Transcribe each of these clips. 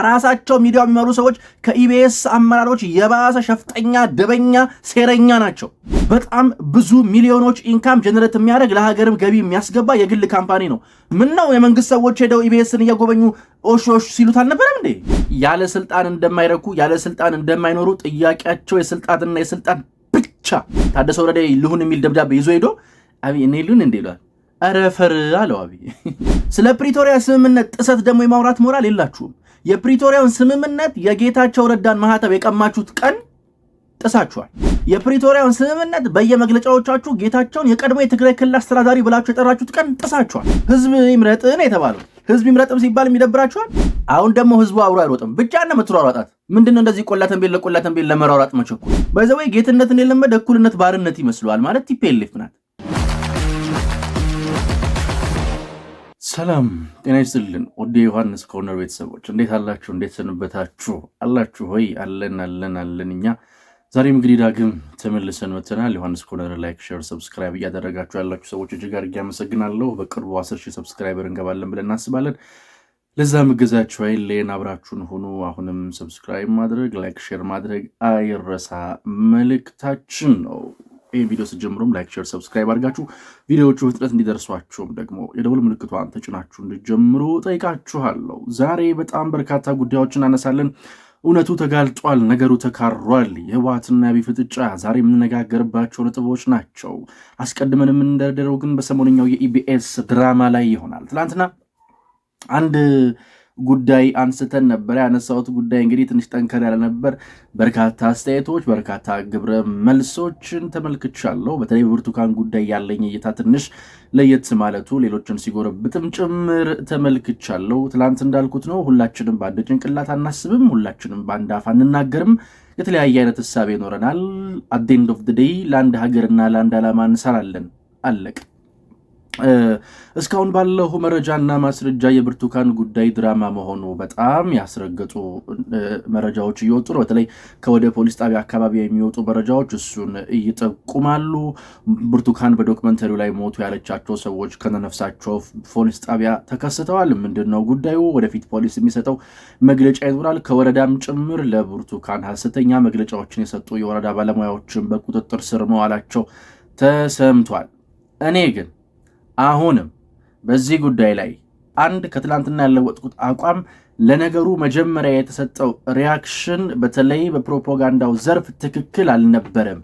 ራሳቸው ሚዲያው የሚመሩ ሰዎች ከኢቢኤስ አመራሮች የባሰ ሸፍጠኛ፣ ደበኛ፣ ሴረኛ ናቸው። በጣም ብዙ ሚሊዮኖች ኢንካም ጀነሬት የሚያደርግ ለሀገርም ገቢ የሚያስገባ የግል ካምፓኒ ነው። ምን ነው የመንግስት ሰዎች ሄደው ኢቢኤስን እየጎበኙ ኦሾሽ ሲሉት አልነበረም እንዴ? ያለ ስልጣን እንደማይረኩ ያለ ስልጣን እንደማይኖሩ ጥያቄያቸው የስልጣንና የስልጣን ብቻ። ታደሰ ወረደ ልሁን የሚል ደብዳቤ ይዞ ሄዶ አብይ እኔ ልሁን እንዴ ይላል። አረ ፈር አለው አብይ። ስለ ፕሪቶሪያ ስምምነት ጥሰት ደግሞ የማውራት ሞራል የላችሁም። የፕሪቶሪያውን ስምምነት የጌታቸው ረዳን ማህተብ የቀማችሁት ቀን ጥሳችኋል። የፕሪቶሪያውን ስምምነት በየመግለጫዎቻችሁ ጌታቸውን የቀድሞ የትግራይ ክልል አስተዳዳሪ ብላችሁ የጠራችሁት ቀን ጥሳችኋል። ህዝብ ይምረጥን የተባለው ህዝብ ይምረጥም ሲባል የሚደብራችኋል። አሁን ደግሞ ህዝቡ አብሮ አይሮጥም ብቻ ነው የምትሯሯጣት። ምንድነው እንደዚህ ቆላተን ቤት ለመሯሯጥ መቸኩል? በዘወይ ጌትነትን የለመደ እኩልነት ባርነት ይመስለዋል ማለት ቲፒኤልኤፍ ናት። ሰላም ጤና ይስጥልን ወደ ዮሐንስ ኮርነር ቤተሰቦች እንዴት አላችሁ? እንዴት ሰንበታችሁ? አላችሁ ሆይ? አለን እኛ ዛሬም እንግዲህ ዳግም ተመልሰን መተናል። ዮሐንስ ኮርነር ላይክ፣ ሼር፣ ሰብስክራይብ እያደረጋችሁ ያላችሁ ሰዎች እጅግ አድርጌ አመሰግናለሁ። በቅርቡ 10,000 ሰብስክራይበር እንገባለን ብለን እናስባለን። ለዛ መገዛችሁ አይለየን፣ አብራችሁን ሁኑ። አሁንም ሰብስክራይብ ማድረግ ላይክ፣ ሼር ማድረግ አይረሳ መልእክታችን ነው። ይህ ቪዲዮ ስጀምሩም ላይክ፣ ሼር፣ ሰብስክራይብ አድርጋችሁ ቪዲዮዎቹ ፍጥነት እንዲደርሷችሁም ደግሞ የደውል ምልክቷን ተጭናችሁ እንድጀምሩ ጠይቃችኋለሁ። ዛሬ በጣም በርካታ ጉዳዮችን አነሳለን። እውነቱ ተጋልጧል፣ ነገሩ ተካሯል። የህወሓትና የአብይ ፍጥጫ ዛሬ የምንነጋገርባቸው ነጥቦች ናቸው። አስቀድመን የምንደረደረው ግን በሰሞነኛው የኢቢኤስ ድራማ ላይ ይሆናል። ትናንትና አንድ ጉዳይ አንስተን ነበር። ያነሳሁት ጉዳይ እንግዲህ ትንሽ ጠንከር ያለ ነበር። በርካታ አስተያየቶች፣ በርካታ ግብረ መልሶችን ተመልክቻለሁ። በተለይ በብርቱካን ጉዳይ ያለኝ እይታ ትንሽ ለየት ማለቱ ሌሎችን ሲጎረብጥም ጭምር ተመልክቻለሁ። ትላንት እንዳልኩት ነው፣ ሁላችንም በአንድ ጭንቅላት አናስብም፣ ሁላችንም በአንድ አፍ አንናገርም። የተለያየ አይነት እሳቤ ይኖረናል። አት ዘ ኤንድ ኦፍ ዘ ዴይ ለአንድ ሀገርና ለአንድ ዓላማ እንሰራለን። አለቅ እስካሁን ባለው መረጃና ማስረጃ የብርቱካን ጉዳይ ድራማ መሆኑ በጣም ያስረገጡ መረጃዎች እየወጡ ነው። በተለይ ከወደ ፖሊስ ጣቢያ አካባቢ የሚወጡ መረጃዎች እሱን ይጠቁማሉ። ብርቱካን በዶክመንተሪው ላይ ሞቱ ያለቻቸው ሰዎች ከነነፍሳቸው ፖሊስ ጣቢያ ተከስተዋል። ምንድነው ጉዳዩ? ወደፊት ፖሊስ የሚሰጠው መግለጫ ይኖራል። ከወረዳም ጭምር ለብርቱካን ሐሰተኛ መግለጫዎችን የሰጡ የወረዳ ባለሙያዎችን በቁጥጥር ስር መዋላቸው ተሰምቷል። እኔ ግን አሁንም በዚህ ጉዳይ ላይ አንድ ከትላንትና ያለወጥኩት አቋም፣ ለነገሩ መጀመሪያ የተሰጠው ሪያክሽን በተለይ በፕሮፓጋንዳው ዘርፍ ትክክል አልነበረም።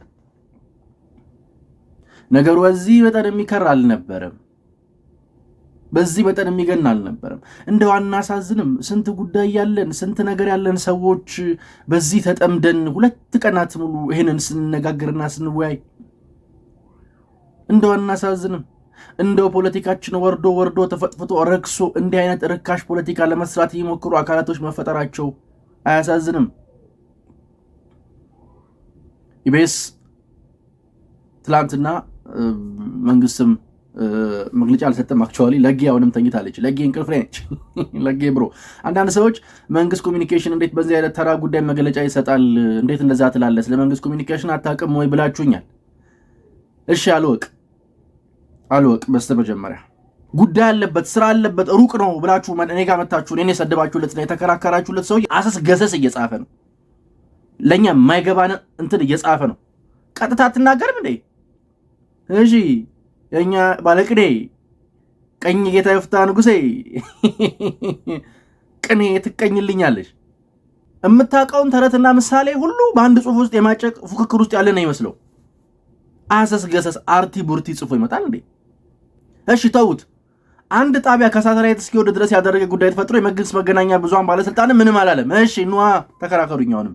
ነገሩ በዚህ መጠን የሚከር አልነበረም። በዚህ መጠን የሚገን አልነበረም። እንደው አናሳዝንም? ስንት ጉዳይ ያለን ስንት ነገር ያለን ሰዎች በዚህ ተጠምደን 2 ቀናት ሙሉ ይህንን ስንነጋገርና ስንወያይ እንደው አናሳዝንም? እንደው ፖለቲካችን ወርዶ ተፈጥፍጦ ረክሶ እንዲህ አይነት ርካሽ ፖለቲካ ለመስራት የሚሞክሩ አካላቶች መፈጠራቸው አያሳዝንም? ኢቢኤስ ትላንትና መንግስትም መግለጫ አልሰጠም። አክቹዋሊ ለጌ አሁንም ተኝታለች። ለጌ እንቅልፍ ላይ ነች። ለጌ ብሮ አንዳንድ ሰዎች መንግስት ኮሚኒኬሽን እንዴት በዚህ አይነት ተራ ጉዳይ መግለጫ ይሰጣል? እንዴት እንደዛ ትላለህ? ስለ መንግስት ኮሚኒኬሽን አታውቅም ወይ ብላችሁኛል። እሺ አልወቅ በስተመጀመሪያ ጉዳይ ያለበት ስራ ያለበት ሩቅ ነው ብላችሁ እኔ ጋር መታችሁ እኔን የሰደባችሁለት ነው የተከራከራችሁለት ሰው አሰስ ገሰስ እየጻፈ ነው። ለኛ የማይገባን እንትን እየጻፈ ነው። ቀጥታ አትናገርም እንዴ? እሺ የኛ ባለቅኔ ቀኝ ጌታ ይፍታ ንጉሴ ቅኔ ትቀኝልኛለሽ። የምታውቀውን ተረትና ምሳሌ ሁሉ በአንድ ጽሑፍ ውስጥ የማጨቅ ፉክክር ውስጥ ያለ ነው ይመስለው። አሰስ ገሰስ አርቲ ቡርቲ ጽፎ ይመጣል እንዴ? እሺ ተውት። አንድ ጣቢያ ከሳተላይት እስኪወርድ ድረስ ያደረገ ጉዳይ ተፈጥሮ የመንግስት መገናኛ ብዙሃን ባለስልጣን ምንም አላለም። እሺ ኗ ተከራከሩኝ። አሁንም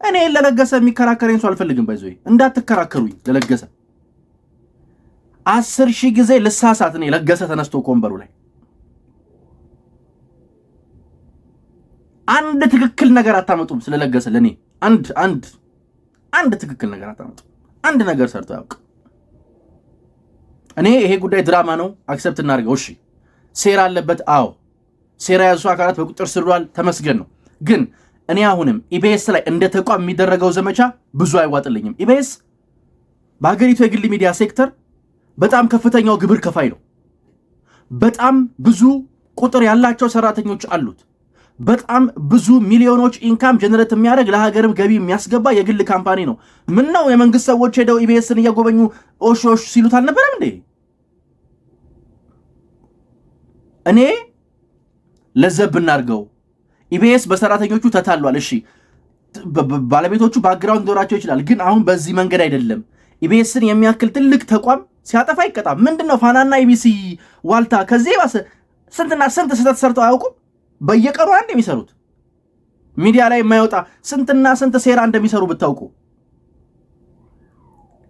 እኔ ለለገሰ የሚከራከረኝ ሰው አልፈልግም። ባይዞ እንዳትከራከሩኝ። ለለገሰ 10,000 ጊዜ ልሳሳት። እኔ ለገሰ ተነስቶ ኮምበሩ ላይ አንድ ትክክል ነገር አታመጡም። ስለለገሰ ለኔ አንድ ትክክል ነገር አታመጡም። አንድ ነገር ሰርቶ ያውቅ። እኔ ይሄ ጉዳይ ድራማ ነው አክሰፕት እናድርገው። እሺ ሴራ አለበት። አዎ ሴራ ያዙ አካላት በቁጥጥር ስር ውለዋል። ተመስገን ነው። ግን እኔ አሁንም ኢቢኤስ ላይ እንደ ተቋም የሚደረገው ዘመቻ ብዙ አይዋጥልኝም። ኢቢኤስ በሀገሪቱ የግል ሚዲያ ሴክተር በጣም ከፍተኛው ግብር ከፋይ ነው። በጣም ብዙ ቁጥር ያላቸው ሰራተኞች አሉት። በጣም ብዙ ሚሊዮኖች ኢንካም ጀነሬት የሚያደርግ ለሀገርም ገቢ የሚያስገባ የግል ካምፓኒ ነው። ምን ነው የመንግስት ሰዎች ሄደው ኢቢኤስን እየጎበኙ ኦሾሽ ሲሉት አልነበረም እንዴ? እኔ ለዘብ እናርገው ኢቢኤስ በሰራተኞቹ ተታሏል። እሺ ባለቤቶቹ ባክግራውንድ ኖራቸው ይችላል፣ ግን አሁን በዚህ መንገድ አይደለም። ኢቢኤስን የሚያክል ትልቅ ተቋም ሲያጠፋ ይቀጣም። ምንድነው ፋናና ኢቢሲ ዋልታ ከዚህ ባሰ ስንትና ስንት ስህተት ሰርተው አያውቁም? በየቀኑ አንድ የሚሰሩት ሚዲያ ላይ የማይወጣ ስንትና ስንት ሴራ እንደሚሰሩ ብታውቁ።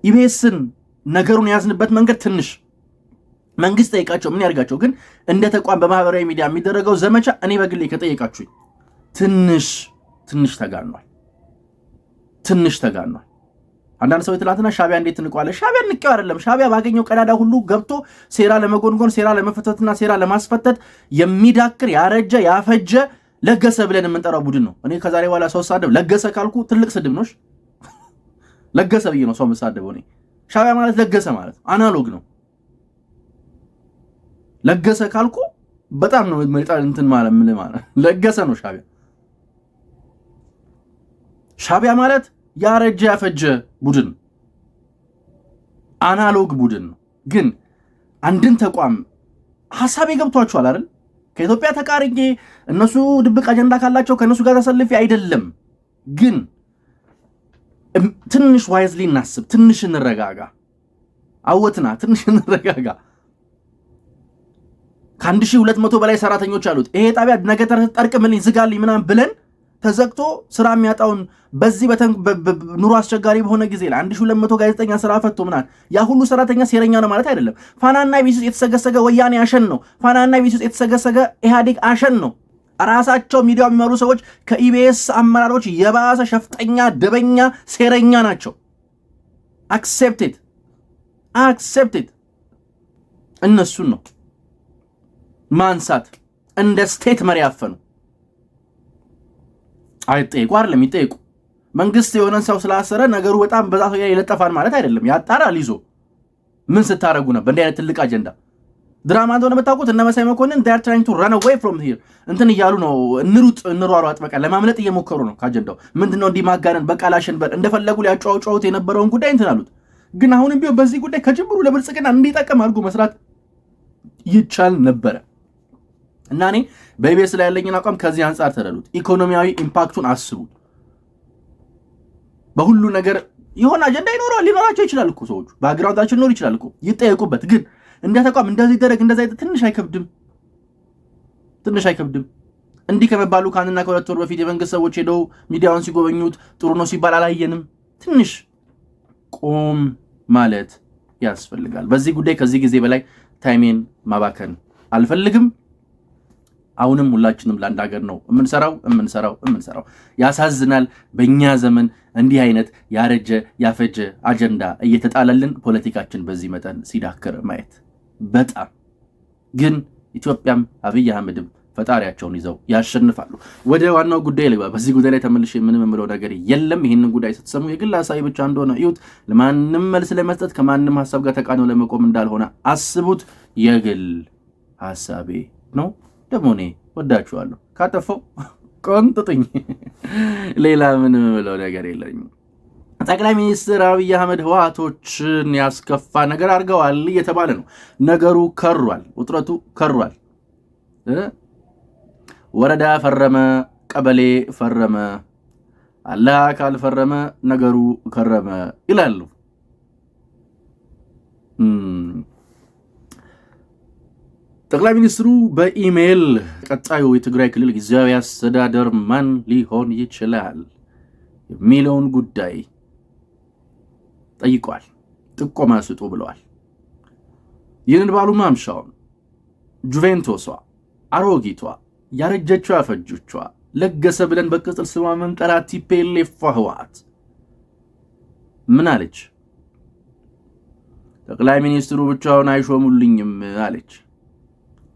ኢቢኤስን ነገሩን የያዝንበት መንገድ ትንሽ መንግስት ጠይቃቸው ምን ያርጋቸው፣ ግን እንደ ተቋም በማህበራዊ ሚዲያ የሚደረገው ዘመቻ እኔ በግሌ ከጠየቃችሁኝ ትንሽ ተጋኗል። አንዳንድ ሰው ትላንትና ሻቢያ እንዴት እንቋለ? ሻቢያ ንቀው አይደለም። ሻቢያ ባገኘው ቀዳዳ ሁሉ ገብቶ ሴራ ለመጎንጎን፣ ሴራ ለመፈተትና ሴራ ለማስፈተት የሚዳክር ያረጀ ያፈጀ ለገሰ ብለን የምንጠራው ቡድን ነው። እኔ ከዛሬ በኋላ ሰው ሳደብ ለገሰ ካልኩ ትልቅ ስድብ ነው። ለገሰ ብዬ ነው ሰው መሳደበው። እኔ ሻቢያ ማለት ለገሰ ማለት አናሎግ ነው። ለገሰ ካልኩ በጣም ነው እንትን ማለት ለገሰ ነው ሻቢያ ማለት ያረጀ ያፈጀ ቡድን አናሎግ ቡድን ነው። ግን አንድን ተቋም ሐሳብ ይገብቷቸዋል አይደል? ከኢትዮጵያ ተቃርጌ እነሱ ድብቅ አጀንዳ ካላቸው ከነሱ ጋር ተሰልፌ አይደለም። ግን ትንሽ ዋይዝሊ እናስብ፣ ትንሽ እንረጋጋ። አወትና ትንሽ እንረጋጋ። ከ1200 በላይ ሰራተኞች አሉት ይሄ ጣቢያ። ነገ ጠርቅምልኝ ዝጋልኝ ምናምን ብለን ተዘግቶ ስራ የሚያጣውን በዚህ ኑሮ አስቸጋሪ በሆነ ጊዜ ላይ 1200 ጋዜጠኛ ስራ ፈቶ ምናምን ያ ሁሉ ሰራተኛ ሴረኛ ነው ማለት አይደለም። ፋናና ኢቢሲ የተሰገሰገ ወያኔ አሸን ነው። ፋናና ኢቢሲ የተሰገሰገ ኢህአዴግ አሸን ነው። ራሳቸው ሚዲያው የሚመሩ ሰዎች ከኢቢኤስ አመራሮች የባሰ ሸፍጠኛ፣ ደበኛ፣ ሴረኛ ናቸው። አክሴፕትድ እነሱን ነው ማንሳት እንደ ስቴት መሪ ያፈኑ። አይጠይቁ አይደለም ይጠይቁ። መንግስት የሆነን ሰው ስላሰረ ነገሩ በጣም በዛ ሰው ይለጠፋል ማለት አይደለም። ያጣራል ይዞ ምን ስታረጉ ነበር? እንደ አይነት ትልቅ አጀንዳ ድራማ እንደሆነ መታወቁት እነ መሳይ መኮንን they are trying to run away from here እንትን እያሉ ነው። እንሯሯጥ በቃ ለማምለጥ እየሞከሩ ነው ከአጀንዳው። ምንድነው እንዲህ ማጋነን በቃ ላሽንበል እንደፈለጉ ሊያጫውጫውት የነበረውን ጉዳይ እንትን አሉት። ግን አሁንም ቢሆን በዚህ ጉዳይ ከጅምሩ ለብልጽግና እንዲጠቀም አድርጎ መስራት ይቻል ነበረ። እና እኔ በኢቢኤስ ላይ ያለኝን አቋም ከዚህ አንጻር ተረዱት። ኢኮኖሚያዊ ኢምፓክቱን አስቡት። በሁሉ ነገር የሆነ አጀንዳ ሊኖራቸው ይችላል እኮ ሰዎቹ ባክግራውንዳቸው ሊኖር ይችላል እኮ ይጠየቁበት። ግን እንደ ተቋም እንደዚህ ደረግ እንደዚህ ትንሽ አይከብድም? እንዲህ ከመባሉ ከአንድና ከሁለት ወር በፊት የመንግስት ሰዎች ሄደው ሚዲያውን ሲጎበኙት ጥሩ ነው ሲባል አላየንም? ትንሽ ቆም ማለት ያስፈልጋል። በዚህ ጉዳይ ከዚህ ጊዜ በላይ ታይሜን ማባከን አልፈልግም። አሁንም ሁላችንም ለአንድ ሀገር ነው የምንሰራው። ያሳዝናል። በእኛ ዘመን እንዲህ አይነት ያረጀ ያፈጀ አጀንዳ እየተጣለልን ፖለቲካችን በዚህ መጠን ሲዳክር ማየት በጣም ግን ኢትዮጵያም አብይ አህመድም ፈጣሪያቸውን ይዘው ያሸንፋሉ። ወደ ዋናው ጉዳይ ልግባ። በዚህ ጉዳይ ላይ ተመልሼ ምንም የምለው ነገር የለም። ይህንን ጉዳይ ስትሰሙ የግል ሀሳቢ ብቻ እንደሆነ እዩት። ለማንም መልስ ለመስጠት ከማንም ሀሳብ ጋር ተቃርኖ ለመቆም እንዳልሆነ አስቡት። የግል ሀሳቤ ነው። ደግሞ እኔ ወዳችኋለሁ። ካጠፋው ቆንጥጥኝ። ሌላ ምንም የምለው ነገር የለኝም። ጠቅላይ ሚኒስትር አብይ አህመድ ህወሓቶችን ያስከፋ ነገር አድርገዋል እየተባለ ነው። ነገሩ ከሯል፣ ውጥረቱ ከሯል። ወረዳ ፈረመ፣ ቀበሌ ፈረመ፣ አላህ ካልፈረመ ነገሩ ከረመ ይላሉ። ጠቅላይ ሚኒስትሩ በኢሜይል ቀጣዩ የትግራይ ክልል ጊዜያዊ አስተዳደር ማን ሊሆን ይችላል የሚለውን ጉዳይ ጠይቀዋል። ጥቆማ ስጡ ብለዋል። ይህንን ባሉ ማምሻውን ጁቬንቶሷ አሮጊቷ ያረጀችው ያፈጆቿ ለገሰ ብለን በቅጽል ስሟ መንጠራት ቲፔሌፍ ህወሓት ምን አለች? ጠቅላይ ሚኒስትሩ ብቻውን አይሾሙልኝም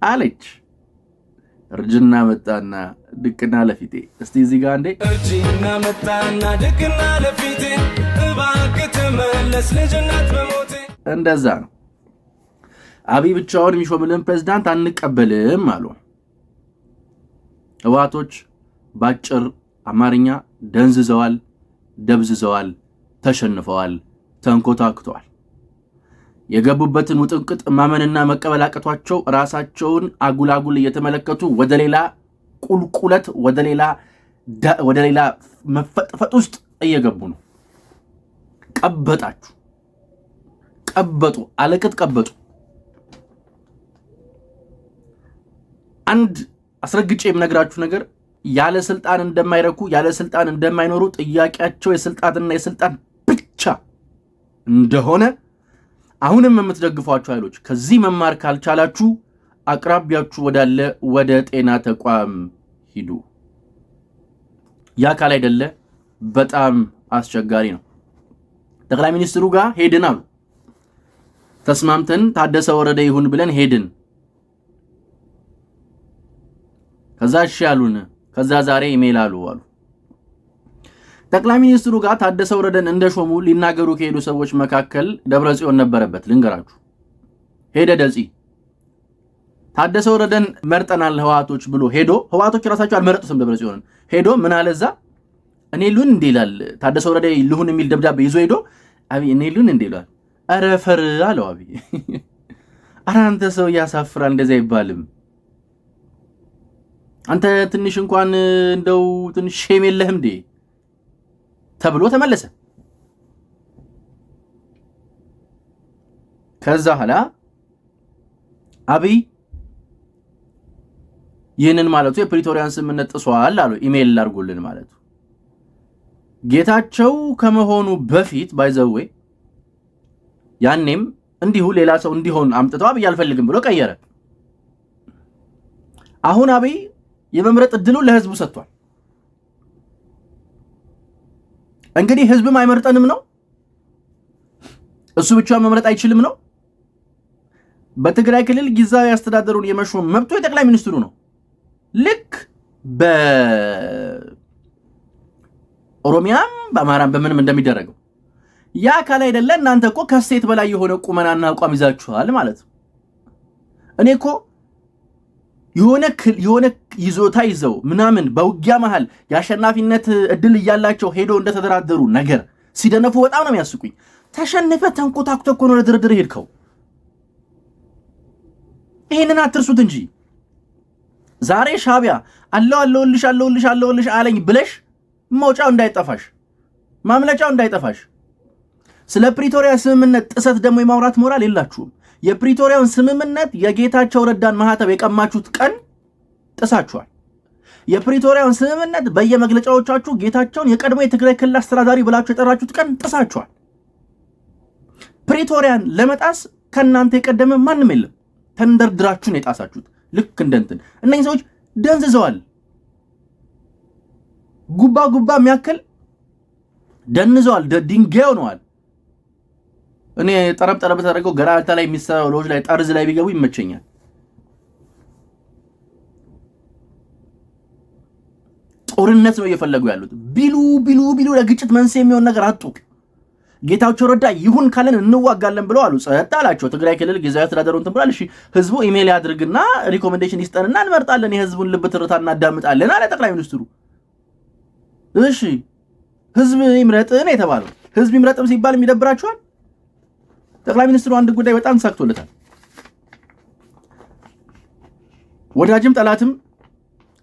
አለች። እርጅና መጣና ድቅና ለፊቴ። እስቲ እዚህ ጋር እንዴ እርጅና መጣና ድቅና ለፊቴ እባክህ ተመለስ ልጅነት በሞቴ። እንደዛ ነው። አብይ ብቻውን የሚሾምልን ፕሬዝዳንት አንቀበልም አሉ። ህወሓቶች ባጭር አማርኛ ደንዝዘዋል፣ ደብዝዘዋል፣ ተሸንፈዋል፣ ተንኮታክተዋል። የገቡበትን ውጥንቅጥ ማመንና መቀበል አቅቷቸው ራሳቸውን አጉላጉል እየተመለከቱ ወደ ሌላ ቁልቁለት ወደ ሌላ መፈጥፈጥ ውስጥ እየገቡ ነው። ቀበጡ፣ አለቅጥ ቀበጡ። አንድ አስረግጬ የምነግራችሁ ነገር ያለ ስልጣን እንደማይረኩ ያለ ስልጣን እንደማይኖሩ ጥያቄያቸው የስልጣንና የስልጣን ብቻ እንደሆነ አሁንም የምትደግፏቸው ኃይሎች ከዚህ መማር ካልቻላችሁ አቅራቢያችሁ ወዳለ ወደ ጤና ተቋም ሂዱ። ያ ካል አይደለ በጣም አስቸጋሪ ነው። ጠቅላይ ሚኒስትሩ ጋር ሄድን አሉ። ተስማምተን ታደሰ ወረደ ይሁን ብለን ሄድን። ከዛ እሺ ያሉን። ከዛ ዛሬ ኢሜል አሉ። ጠቅላይ ሚኒስትሩ ጋር ታደሰ ወረደን እንደሾሙ ሊናገሩ ከሄዱ ሰዎች መካከል ደብረጽዮን ነበረበት። ልንገራችሁ። ሄደ ደጺ ታደሰ ወረደን መርጠናል ህወሓቶች ብሎ ሄዶ ህወሓቶች ራሳቸው አልመረጡትም። ደብረጽዮንን ሄዶ ምን አለዛ እኔ ሉን እንዴ ይላል ታደሰ ወረደ ልሁን የሚል ደብዳቤ ይዞ ሄዶ አብይ እኔ ሉን እንዴ ይላል። አረ ፈር አለው አብይ። አረ አንተ ሰው ያሳፍራል፣ እንደዛ አይባልም። አንተ ትንሽ እንኳን እንደው ትንሽ ሼም የለህም እንዴ ተብሎ ተመለሰ። ከዛ ኋላ አብይ ይህንን ማለቱ የፕሪቶሪያን ስምምነት ጥሷል አሉ። ኢሜል ላርጉልን ማለቱ ጌታቸው ከመሆኑ በፊት ባይዘዌ ያኔም እንዲሁ ሌላ ሰው እንዲሆን አምጥተው አብይ አልፈልግም ብሎ ቀየረ። አሁን አብይ የመምረጥ እድሉን ለህዝቡ ሰጥቷል። እንግዲህ ህዝብም አይመርጠንም ነው፣ እሱ ብቻ መምረጥ አይችልም ነው። በትግራይ ክልል ጊዜያዊ አስተዳደሩን የመሾም መብቱ የጠቅላይ ሚኒስትሩ ነው። ልክ በኦሮሚያም በአማራም በምንም እንደሚደረገው ያ ካል አይደለ እናንተ እኮ ከስቴት በላይ የሆነ ቁመናና አቋም ይዛችኋል ማለት ነው። እኔ እኮ የሆነ ይዞታ ይዘው ምናምን በውጊያ መሃል የአሸናፊነት እድል እያላቸው ሄዶ እንደተደራደሩ ነገር ሲደነፉ በጣም ነው የሚያስቁኝ። ተሸንፈ ተንኮታኩቶ እኮ ነው ለድርድር ሄድከው። ይሄንን አትርሱት እንጂ ዛሬ ሻቢያ አለውልሽ አለኝ ብለሽ መውጫው እንዳይጠፋሽ ማምለጫው እንዳይጠፋሽ። ስለ ፕሪቶሪያ ስምምነት ጥሰት ደግሞ የማውራት ሞራል የላችሁም። የፕሪቶሪያውን ስምምነት የጌታቸው ረዳን ማህተብ የቀማችሁት ቀን ጥሳችኋል። የፕሪቶሪያውን ስምምነት በየመግለጫዎቻችሁ ጌታቸውን የቀድሞ የትግራይ ክልል አስተዳዳሪ ብላችሁ የጠራችሁት ቀን ጥሳችኋል። ፕሪቶሪያን ለመጣስ ከናንተ የቀደመ ማንም የለም። ተንደርድራችሁን የጣሳችሁት ልክ እንደንትን እነዚህ ሰዎች ደንዝዘዋል። ጉባ የሚያክል ደንዘዋል። ድንጋይ ሆነዋል። እኔ ጠረብ ተደረገው ገራልታ ላይ የሚሰራው ሎጅ ላይ ጠርዝ ላይ ቢገቡ ይመቸኛል። ጦርነት ነው እየፈለጉ ያሉት። ቢሉ ለግጭት መንስኤ የሚሆን ነገር አጡ። ጌታቸው ረዳ ይሁን ካለን እንዋጋለን ብለው አሉ። ጸጥ አላቸው። ትግራይ ክልል ጊዜያዊ አስተዳደሩን ተብሏል። እሺ ህዝቡ ኢሜል ያድርግና ሪኮሜንዴሽን ይስጠንና እንመርጣለን፣ የህዝቡን ልብ ትርታ እናዳምጣለን አለ ጠቅላይ ሚኒስትሩ። እሺ ህዝብ ይምረጥን የተባለው ህዝብ ይምረጥም ሲባል የሚደብራቸዋል። ጠቅላይ ሚኒስትሩ አንድ ጉዳይ በጣም ተሳክቶለታል። ወዳጅም ጠላትም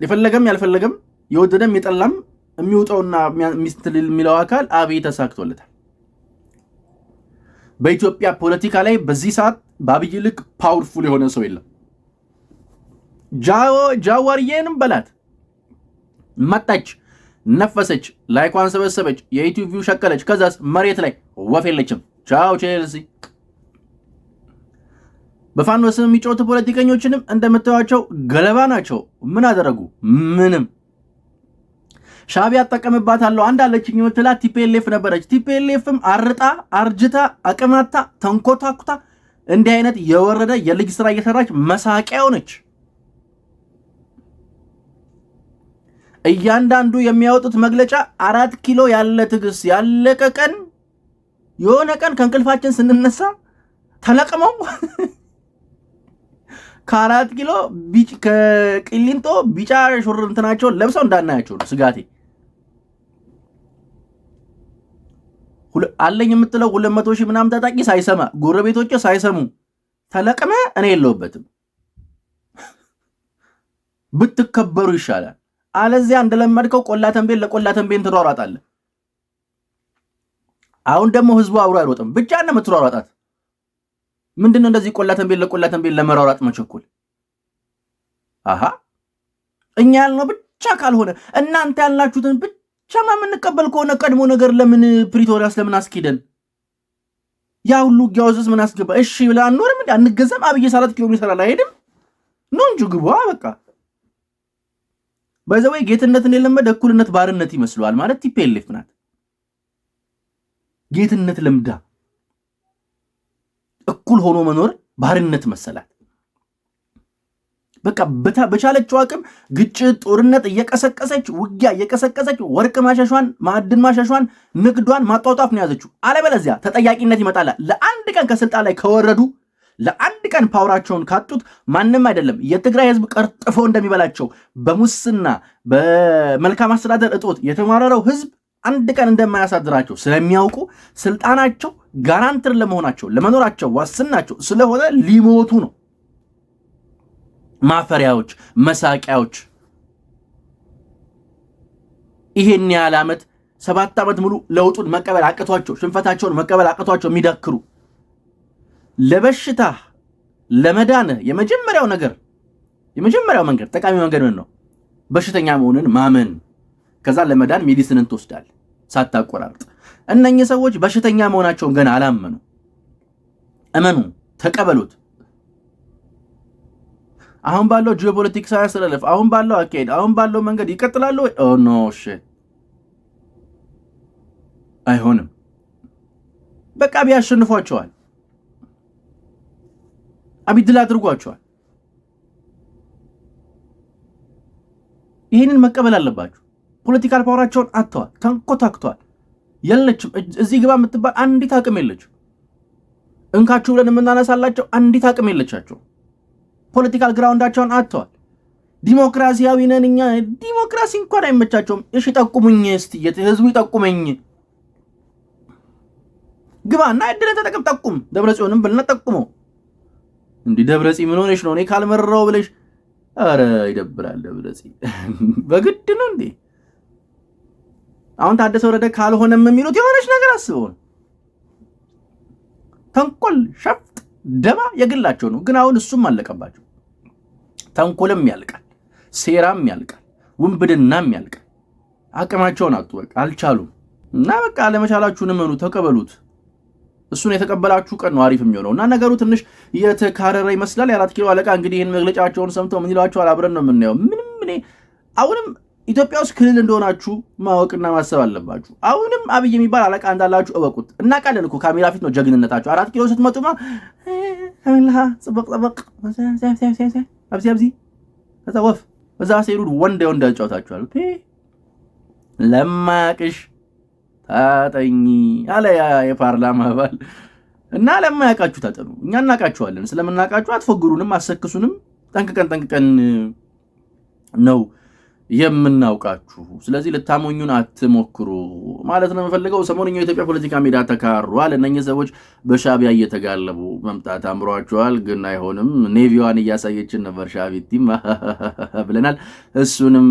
የፈለገም ያልፈለገም የወደደም የጠላም የሚወጣውና የሚለው አካል አብይ ተሳክቶለታል። በኢትዮጵያ ፖለቲካ ላይ በዚህ ሰዓት በአብይ ልክ ፓወርፉል የሆነ ሰው የለም። ጃዋርዬንም በላት መጣች፣ ነፈሰች፣ ላይኳን ሰበሰበች፣ የዩቲዩብ ቪው ሸቀለች። ከዛስ መሬት ላይ ወፍ የለችም። ቻው ቼልሲ። በፋኖ ስም የሚጮቱ ፖለቲከኞችንም እንደምታዩቸው ገለባ ናቸው። ምን አደረጉ? ምንም። ሻቢያ አጠቀምባታለሁ አንድ አለችኝ የምትላት ቲፒኤልኤፍ ነበረች። ቲፒኤልኤፍም አርጣ አርጅታ አቅማታ ተንኮታኩታ እንዲህ አይነት የወረደ የልጅ ስራ እየሰራች መሳቂያ ሆነች። እያንዳንዱ የሚያወጡት መግለጫ 4 ኪሎ ያለ ትግስ ያለቀ ቀን የሆነ ቀን ከእንቅልፋችን ስንነሳ ተለቅመው ከ4 ኪሎ ከቅሊንጦ ቢጫ ሹር እንትናቸው ለብሰው እንዳናያቸው ነው ስጋቴ። አለኝ የምትለው 200 ሺህ ምናምን ታጣቂ ሳይሰማ ጎረቤቶች ሳይሰሙ ተለቅመ እኔ የለውበትም ብትከበሩ ይሻላል። አለዚያ እንደለመድከው ቆላተንቤን ለቆላተንቤን ትሯሯጣለህ። አሁን ደግሞ ህዝቡ አብሮ አይሮጥም ብቻ ነው የምትሯሯጣት። ምንድነው እንደዚህ ቆላተንቤን ለቆላተንቤን ለመሯሯጥ መቸኮል? አሃ እኛ ያልነው ብቻ ካልሆነ እናንተ ያላችሁትን ብቻ የምንቀበል ከሆነ ቀድሞ ነገር ለምን ፕሪቶሪያስ ለምን አስኪደን ያ ሁሉ ጋውዝስ ምን አስገባ? እሺ ብላ አንኖርም እንዴ? አንገዛም? አብይ 4 ኪሎ ሜትር አላሄድም ነው እንጂ ግቧ በቃ በዘወይ ጌትነትን የለመደ እኩልነት ባርነት ይመስለዋል ማለት ቲፒኤልኤፍ ናት። ጌትነት ለምዳ እኩል ሆኖ መኖር ባርነት መሰላት። በቃ በቻለችው አቅም ግጭት፣ ጦርነት እየቀሰቀሰች ውጊያ እየቀሰቀሰች ወርቅ ማሸሿን፣ ማዕድን ማሸሿን፣ ንግዷን ማጧጧፍ ነው ያዘችው። አለበለዚያ ተጠያቂነት ይመጣል። ለአንድ ቀን ከስልጣን ላይ ከወረዱ ለአንድ ቀን ፓወራቸውን ካጡት ማንም አይደለም የትግራይ ህዝብ ቀርጥፎ እንደሚበላቸው በሙስና በመልካም አስተዳደር እጦት የተማረረው ህዝብ አንድ ቀን እንደማያሳድራቸው ስለሚያውቁ ስልጣናቸው ጋራንትር ለመሆናቸው ለመኖራቸው ዋስናቸው ስለሆነ ሊሞቱ ነው። ማፈሪያዎች፣ መሳቂያዎች ይሄን ያህል ዓመት 7 ዓመት ሙሉ ለውጡን መቀበል አቅቷቸው ሽንፈታቸውን መቀበል አቅቷቸው የሚዳክሩ ለበሽታ ለመዳን የመጀመሪያው መንገድ ጠቃሚ መንገድ ነው በሽተኛ መሆንን ማመን። ከዛ ለመዳን ሜዲሲንን ትወስዳል ሳታቆራርጥ። እነኚህ ሰዎች በሽተኛ መሆናቸውን ገና አላመኑ። እመኑ፣ ተቀበሉት። አሁን ባለው ጂኦፖለቲክስ አስተላለፍ፣ አሁን ባለው አካሄድ፣ አሁን ባለው መንገድ ይቀጥላሉ ወይ? ኦ ኖ ሺት አይሆንም። በቃ ቢያሸንፏቸዋል፣ አቢድል አድርጓቸዋል። ይህንን መቀበል አለባችሁ። ፖለቲካል ፓወራቸውን አጥተዋል፣ ተንኮታክተዋል። የለችም እዚህ ግባ የምትባል አንዲት አቅም የለችም። እንካችሁ ብለን የምናነሳላቸው አንዲት አቅም የለቻቸው። ፖለቲካል ግራውንዳቸውን አጥተዋል። ዲሞክራሲያዊ ነን እኛ፣ ዲሞክራሲ እንኳን አይመቻቸውም። እሺ ጠቁሙኝ እስቲ፣ ህዝቡ ይጠቁመኝ። ግባና እድልን ተጠቅም፣ ጠቁም። ደብረጽዮንም ብልና ጠቁመው። እንዲህ ደብረጽ ምን ሆነሽ ነው? እኔ ካልመረረው ብለሽ አረ ይደብራል። ደብረጽ በግድ ነው እንዴ? አሁን ታደሰ ወረደ ካልሆነም የሚሉት የሆነች ነገር አስበው። ተንኮል፣ ሸፍጥ፣ ደባ የግላቸው ነው። ግን አሁን እሱም አለቀባቸው። ተንኮልም ያልቃል፣ ሴራም ያልቃል፣ ውንብድናም ያልቃል። አቅማቸውን አጡ። በቃ አልቻሉም። እና በቃ ለመቻላችሁን እመኑ፣ ተቀበሉት። እሱን የተቀበላችሁ ቀን ነው አሪፍ የሚሆነው። እና ነገሩ ትንሽ የተካረረ ይመስላል። የ4 ኪሎ አለቃ እንግዲህ ይህን መግለጫቸውን ሰምተው ምን ይሏቸዋል አብረን ነው የምናየው። ምንም እኔ አሁንም ኢትዮጵያ ውስጥ ክልል እንደሆናችሁ ማወቅና ማሰብ አለባችሁ። አሁንም አብይ የሚባል አለቃ እንዳላችሁ እወቁት። እናውቃለን እኮ ካሜራ ፊት ነው ጀግንነታችሁ። 4 ኪሎ ስትመጡማ አምላህ ጽበቅ ጽበቅ አብዚ ከዛ ወፍ በዛ ሲሄዱ ወንድ ያጫውታችኋል። ለማያቅሽ ታጠኝ አለ የፓርላማ አባል። እና ለማያቃችሁ ታጠኑ። እኛ እናቃችኋለን። ስለምናቃችሁ አትፎግሩንም፣ አሰክሱንም። ጠንቅቀን ነው የምናውቃችሁ። ስለዚህ ልታሞኙን አትሞክሩ ማለት ነው የምፈልገው። ሰሞኑኛው የኢትዮጵያ ፖለቲካ ሜዳ ተካሯል። እነኚህ ሰዎች በሻቢያ እየተጋለቡ መምጣት አምሯቸዋል። ግን አይሆንም። ኔቪዋን እያሳየችን ነበር ሻቢቲም ብለናል። እሱንም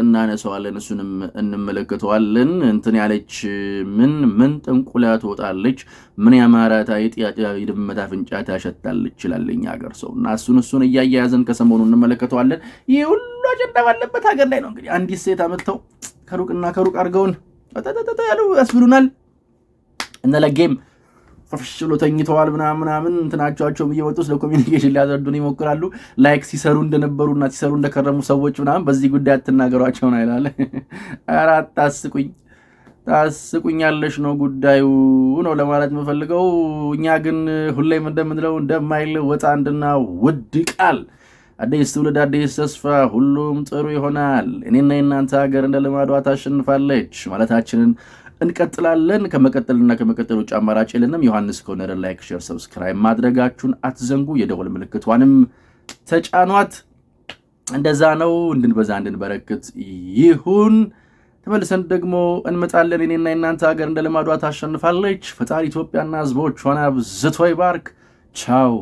እናነሳዋለን፣ እሱንም እንመለከተዋለን። እንትን ያለች ምን ጥንቁላ ትወጣለች፣ ምን ያማራታ የድመት አፍንጫ ታሸታለች ይላል የኛ ሀገር ሰው። እና እሱን እያያያዝን ከሰሞኑ እንመለከተዋለን። ይህ ሁሉ አጀንዳ ባለበት ሀገር ላይ ነው እንግዲህ አንዲት ሴት አመጣው ከሩቅና ከሩቅ አድርገውን ያሉ ያስብሉናል። እነ ለጌም ፍርሽ ብሎ ተኝተዋል ምናምን እንትናቸዋቸው እየወጡ ስለ ኮሚኒኬሽን ሊያዘርዱን ይሞክራሉ። ላይክ ሲሰሩ እንደነበሩና ሲሰሩ እንደከረሙ ሰዎች ምናምን በዚህ ጉዳይ አትናገሯቸው ነው ይላል። አራት ታስቁኛለሽ ነው ጉዳዩ ነው ለማለት የምፈልገው። እኛ ግን ሁሌም እንደምንለው እንደማይለወጥ አንድና ውድ ቃል አዲስ ትውልድ አዲስ ተስፋ፣ ሁሉም ጥሩ ይሆናል፣ እኔና የእናንተ ሀገር እንደ ልማዷ ታሸንፋለች ማለታችንን እንቀጥላለን። ከመቀጠልና ከመቀጠል ውጭ አማራጭ የለንም። ዮሐንስ ኮርነር ላይክ፣ ሼር፣ ሰብስክራይብ ማድረጋችሁን አትዘንጉ። የደወል ምልክቷንም ተጫኗት። እንደዛ ነው እንድንበዛ እንድንበረክት ይሁን። ተመልሰን ደግሞ እንመጣለን። እኔና እናንተ ሀገር እንደ ልማዷ ታሸንፋለች። ፈጣሪ ኢትዮጵያና ህዝቦቿን አብዝቶ ይባርክ። ቻው